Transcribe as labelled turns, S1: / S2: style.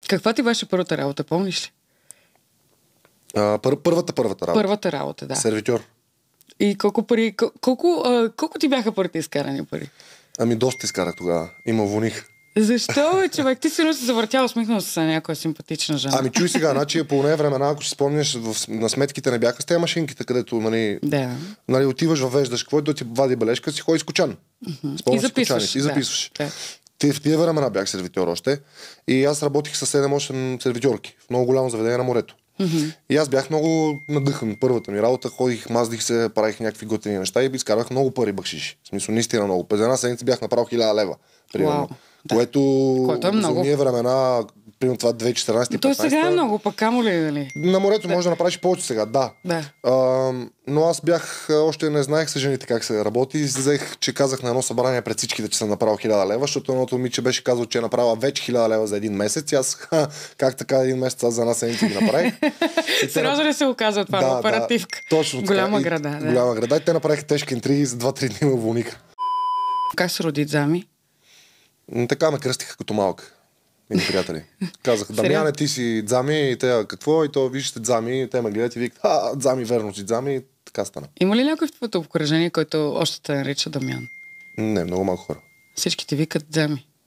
S1: Каква ти беше първата работа, помниш ли?
S2: Първата работа.
S1: Първата работа, да.
S2: Сервитьор.
S1: И колко пари, колко ти бяха първите изкарани пари?
S2: Ами доста изкарах тогава. Има воних.
S1: Защо, бе, човек? Ти сигурно си завъртял, усмихнал се на някоя симпатична жена.
S2: Ами чуй сега, значи по нея времена, ако си спомняш, на сметките не бяха с тези машинките, където нали, отиваш, въвеждаш какво, да ти вади бележка, си ходиш с кочан.
S1: И записваш.
S2: И записваш.
S1: Да.
S2: В тия времена бях сервитьор още и аз работих с 7-8 сервитьорки в много голямо заведение на морето. И аз бях много надъхан. Първата ми работа, ходих, маздих се, правих някакви готини неща и изкарвах много пари бакшиши. В смисъл, наистина много. През една седмица бях направил 1000 лева. Примерно. Което
S1: е много.
S2: за ние времена, примерно това 2014-2015.
S1: То сега е много, пък камо ли, нали?
S2: На морето може да направиш повече сега, да. Но аз бях, още не знаех с жените как се работи. Взех, че казах на едно събрание пред всичките, че съм направил 1000 лева, защото едното момиче беше казал, че е направила вече 1000 лева за един месец. И аз, как така един месец, аз за една седмица ги направих.
S1: Сериозно ли се оказа това на оперативка?
S2: Да, точно така.
S1: Голяма града.
S2: Голяма града. И те направиха тежки интриги, за 2-3 дни ме уволниха.
S1: Как се роди Дзами?
S2: Така ме кръстиха като малък. Мини приятели. Казаха, Дамяне, ти си Дзами, и те какво? И то вижте Дзами, и те ме гледат и викат, Дзами, верно си Дзами, и така стана.
S1: Има ли някой в твоето обкръжение, който още те нарича Дамян?
S2: Не, много малко хора.
S1: Всички ти викат Дзами.